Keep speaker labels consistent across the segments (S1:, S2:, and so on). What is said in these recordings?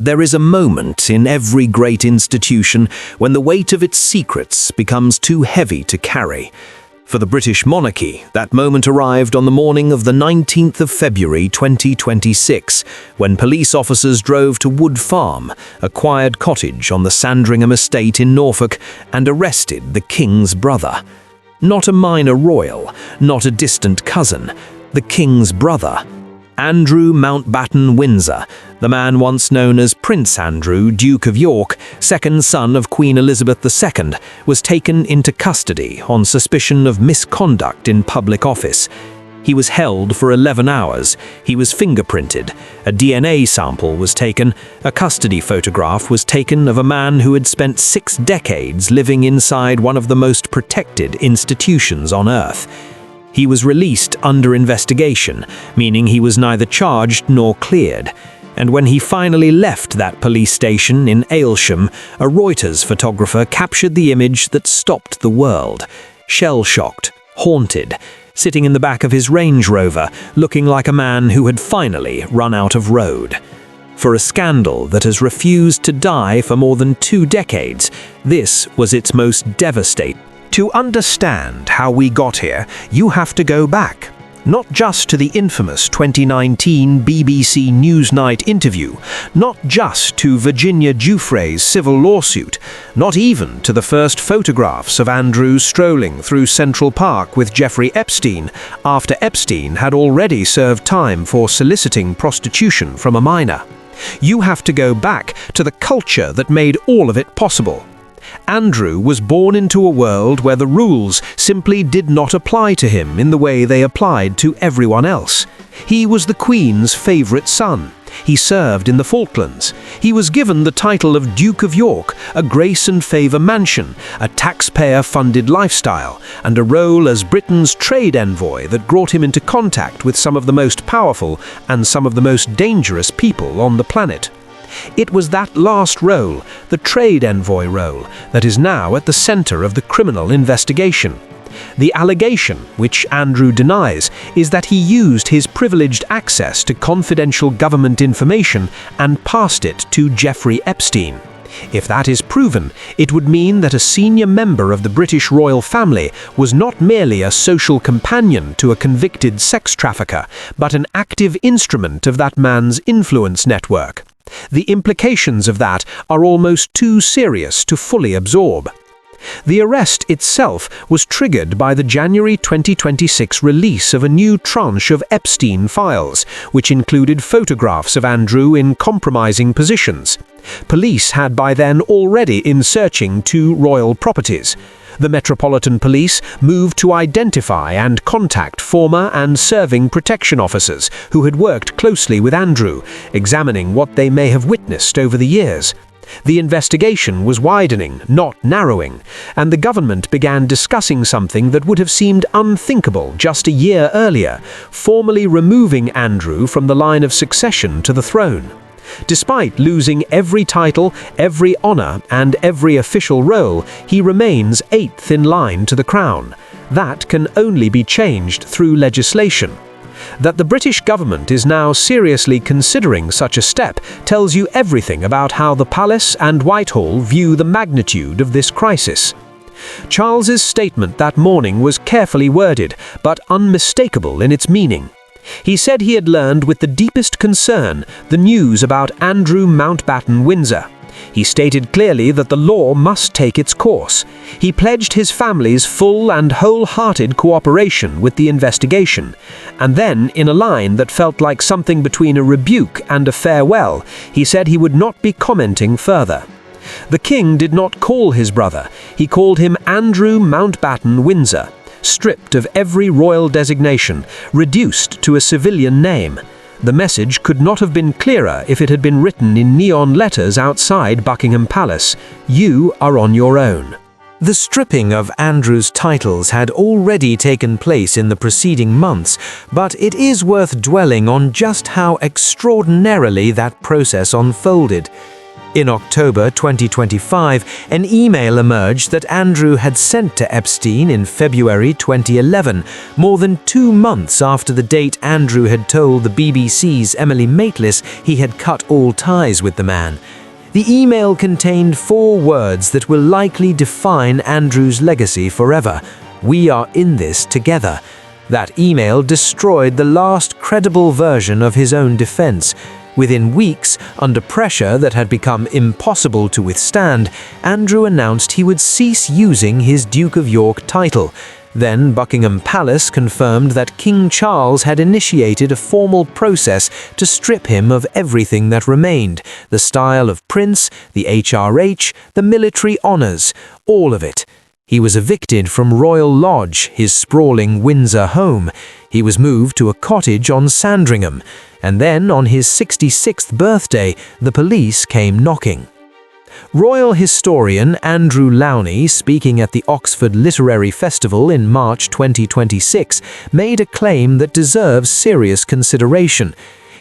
S1: There is a moment in every great institution when the weight of its secrets becomes too heavy to carry. For the British monarchy, that moment arrived on the morning of the 19th of February 2026, when police officers drove to Wood Farm, a quiet cottage on the Sandringham estate in Norfolk, and arrested the King's brother. Not a minor royal, not a distant cousin, the King's brother. Andrew Mountbatten Windsor, the man once known as Prince Andrew, Duke of York, second son of Queen Elizabeth II, was taken into custody on suspicion of misconduct in public office. He was held for 11 hours, he was fingerprinted, a DNA sample was taken, a custody photograph was taken of a man who had spent 6 decades living inside one of the most protected institutions on earth. He was released under investigation, meaning he was neither charged nor cleared. And when he finally left that police station in Aylsham, a Reuters photographer captured the image that stopped the world. Shell-shocked, haunted, sitting in the back of his Range Rover, looking like a man who had finally run out of road. For a scandal that has refused to die for more than 2 decades, this was its most devastating. To understand how we got here, you have to go back, not just to the infamous 2019 BBC Newsnight interview, not just to Virginia Giuffre's civil lawsuit, not even to the first photographs of Andrew strolling through Central Park with Jeffrey Epstein after Epstein had already served time for soliciting prostitution from a minor. You have to go back to the culture that made all of it possible. Andrew was born into a world where the rules simply did not apply to him in the way they applied to everyone else. He was the Queen's favourite son. He served in the Falklands. He was given the title of Duke of York, a grace and favour mansion, a taxpayer-funded lifestyle, and a role as Britain's trade envoy that brought him into contact with some of the most powerful and some of the most dangerous people on the planet. It was that last role, the trade envoy role, that is now at the centre of the criminal investigation. The allegation, which Andrew denies, is that he used his privileged access to confidential government information and passed it to Jeffrey Epstein. If that is proven, it would mean that a senior member of the British royal family was not merely a social companion to a convicted sex trafficker, but an active instrument of that man's influence network. The implications of that are almost too serious to fully absorb. The arrest itself was triggered by the January 2026 release of a new tranche of Epstein files, which included photographs of Andrew in compromising positions. Police had by then already been searching 2 royal properties. The Metropolitan Police moved to identify and contact former and serving protection officers who had worked closely with Andrew, examining what they may have witnessed over the years. The investigation was widening, not narrowing, and the government began discussing something that would have seemed unthinkable just a year earlier, formally removing Andrew from the line of succession to the throne. Despite losing every title, every honour, and every official role, he remains 8th in line to the crown. That can only be changed through legislation. That the British government is now seriously considering such a step tells you everything about how the Palace and Whitehall view the magnitude of this crisis. Charles's statement that morning was carefully worded, but unmistakable in its meaning. He said he had learned with the deepest concern the news about Andrew Mountbatten Windsor. He stated clearly that the law must take its course. He pledged his family's full and wholehearted cooperation with the investigation. And then, in a line that felt like something between a rebuke and a farewell, he said he would not be commenting further. The King did not call his brother. He called him Andrew Mountbatten Windsor. Stripped of every royal designation, reduced to a civilian name. The message could not have been clearer if it had been written in neon letters outside Buckingham Palace. You are on your own. The stripping of Andrew's titles had already taken place in the preceding months, but it is worth dwelling on just how extraordinarily that process unfolded. In October 2025, an email emerged that Andrew had sent to Epstein in February 2011, more than 2 months after the date Andrew had told the BBC's Emily Maitlis he had cut all ties with the man. The email contained 4 words that will likely define Andrew's legacy forever: "We are in this together." That email destroyed the last credible version of his own defense. Within weeks, under pressure that had become impossible to withstand, Andrew announced he would cease using his Duke of York title. Then Buckingham Palace confirmed that King Charles had initiated a formal process to strip him of everything that remained: the style of prince, the HRH, the military honours, all of it. He was evicted from Royal Lodge, his sprawling Windsor home. He was moved to a cottage on Sandringham, and then on his 66th birthday, the police came knocking. Royal historian Andrew Lowney, speaking at the Oxford Literary Festival in March 2026, made a claim that deserves serious consideration.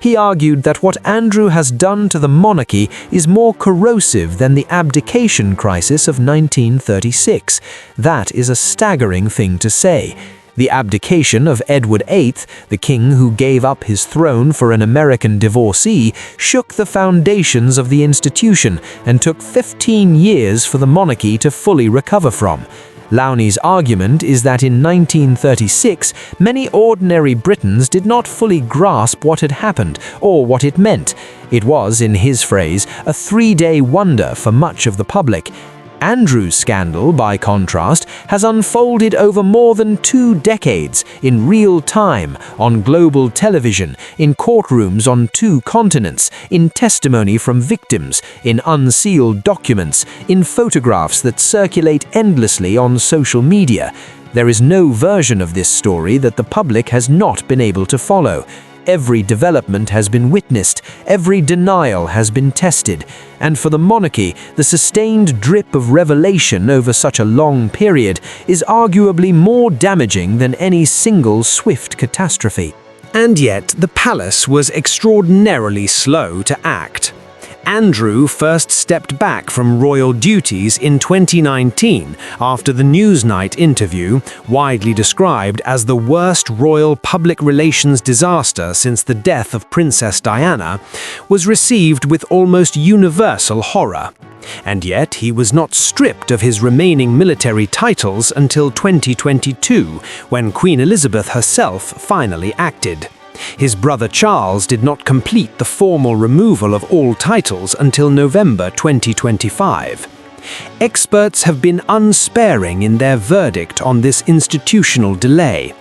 S1: He argued that what Andrew has done to the monarchy is more corrosive than the abdication crisis of 1936. That is a staggering thing to say. The abdication of Edward VIII, the king who gave up his throne for an American divorcee, shook the foundations of the institution and took 15 years for the monarchy to fully recover from. Lowney's argument is that in 1936, many ordinary Britons did not fully grasp what had happened or what it meant. It was, in his phrase, a 3-day wonder for much of the public. Andrew's scandal, by contrast, has unfolded over more than 2 decades, in real time, on global television, in courtrooms on 2 continents, in testimony from victims, in unsealed documents, in photographs that circulate endlessly on social media. There is no version of this story that the public has not been able to follow. Every development has been witnessed, every denial has been tested, and for the monarchy, the sustained drip of revelation over such a long period is arguably more damaging than any single swift catastrophe. And yet, the palace was extraordinarily slow to act. Andrew first stepped back from royal duties in 2019 after the Newsnight interview, widely described as the worst royal public relations disaster since the death of Princess Diana, was received with almost universal horror. And yet he was not stripped of his remaining military titles until 2022, when Queen Elizabeth herself finally acted. His brother Charles did not complete the formal removal of all titles until November 2025. Experts have been unsparing in their verdict on this institutional delay.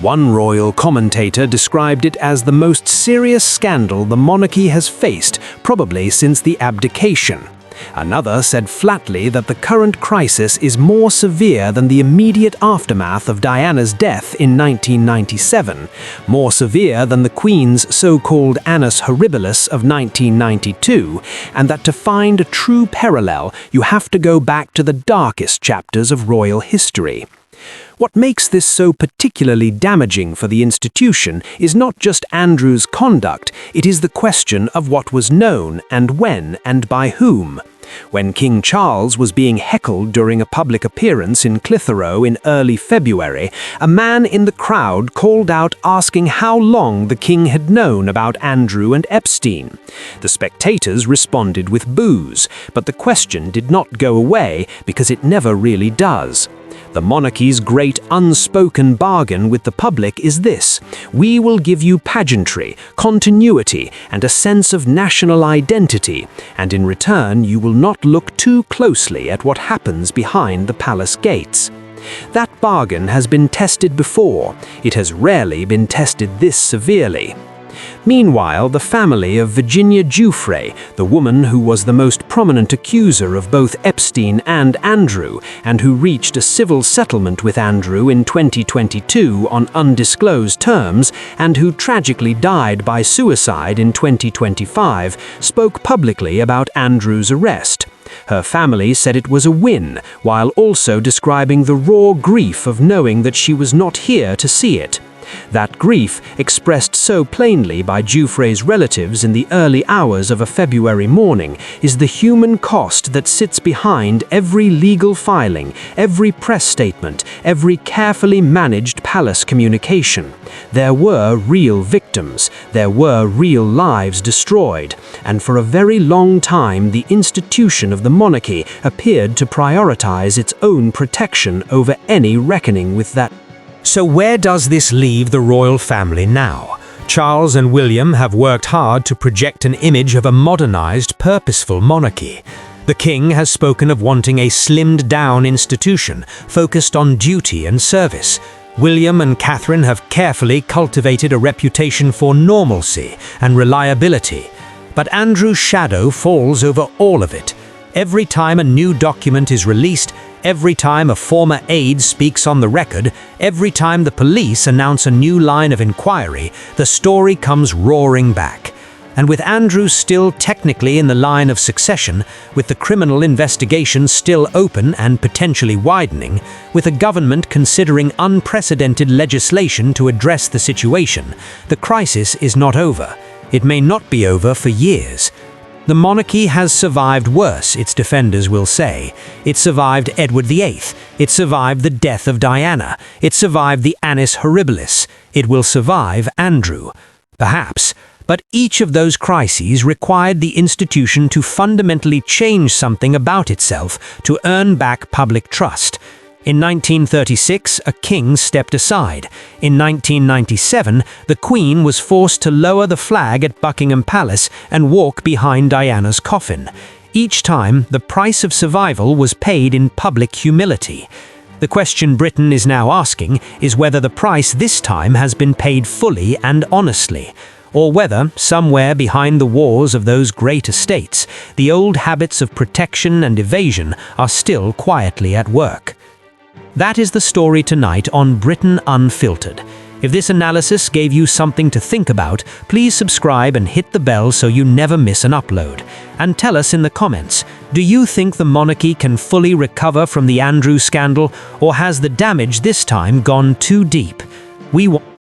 S1: One royal commentator described it as the most serious scandal the monarchy has faced, probably since the abdication. Another said flatly that the current crisis is more severe than the immediate aftermath of Diana's death in 1997, more severe than the Queen's so-called annus horribilis of 1992, and that to find a true parallel, you have to go back to the darkest chapters of royal history. What makes this so particularly damaging for the institution is not just Andrew's conduct, it is the question of what was known and when and by whom. When King Charles was being heckled during a public appearance in Clitheroe in early February, a man in the crowd called out asking how long the king had known about Andrew and Epstein. The spectators responded with boos, but the question did not go away because it never really does. The monarchy's great unspoken bargain with the public is this: we will give you pageantry, continuity, and a sense of national identity, and in return you will not look too closely at what happens behind the palace gates. That bargain has been tested before. It has rarely been tested this severely. Meanwhile, the family of Virginia Giuffre, the woman who was the most prominent accuser of both Epstein and Andrew, and who reached a civil settlement with Andrew in 2022 on undisclosed terms, and who tragically died by suicide in 2025, spoke publicly about Andrew's arrest. Her family said it was a win, while also describing the raw grief of knowing that she was not here to see it.
S2: That grief, expressed so plainly by Jouffre's relatives in the early hours of a February morning, is the human cost that sits behind every legal filing, every press statement, every carefully managed palace communication. There were real victims, there were real lives destroyed, and for a very long time the institution of the monarchy appeared to prioritize its own protection over any reckoning with that.
S1: So where does this leave the royal family now? Charles and William have worked hard to project an image of a modernized, purposeful monarchy. The king has spoken of wanting a slimmed-down institution, focused on duty and service. William and Catherine have carefully cultivated a reputation for normalcy and reliability. But Andrew's shadow falls over all of it. Every time a new document is released, every time a former aide speaks on the record, every time the police announce a new line of inquiry, the story comes roaring back. And with Andrew still technically in the line of succession, with the criminal investigation still open and potentially widening, with a government considering unprecedented legislation to address the situation, the crisis is not over. It may not be over for years. The monarchy has survived worse, its defenders will say. It survived Edward VIII. It survived the death of Diana. It survived the Annus Horribilis. It will survive Andrew. Perhaps. But each of those crises required the institution to fundamentally change something about itself to earn back public trust. In 1936, a king stepped aside. In 1997, the Queen was forced to lower the flag at Buckingham Palace and walk behind Diana's coffin. Each time, the price of survival was paid in public humility. The question Britain is now asking is whether the price this time has been paid fully and honestly, or whether, somewhere behind the walls of those great estates, the old habits of protection and evasion are still quietly at work. That is the story tonight on Britain Unfiltered. If this analysis gave you something to think about, please subscribe and hit the bell so you never miss an upload. And tell us in the comments, do you think the monarchy can fully recover from the Andrew scandal, or has the damage this time gone too deep? We want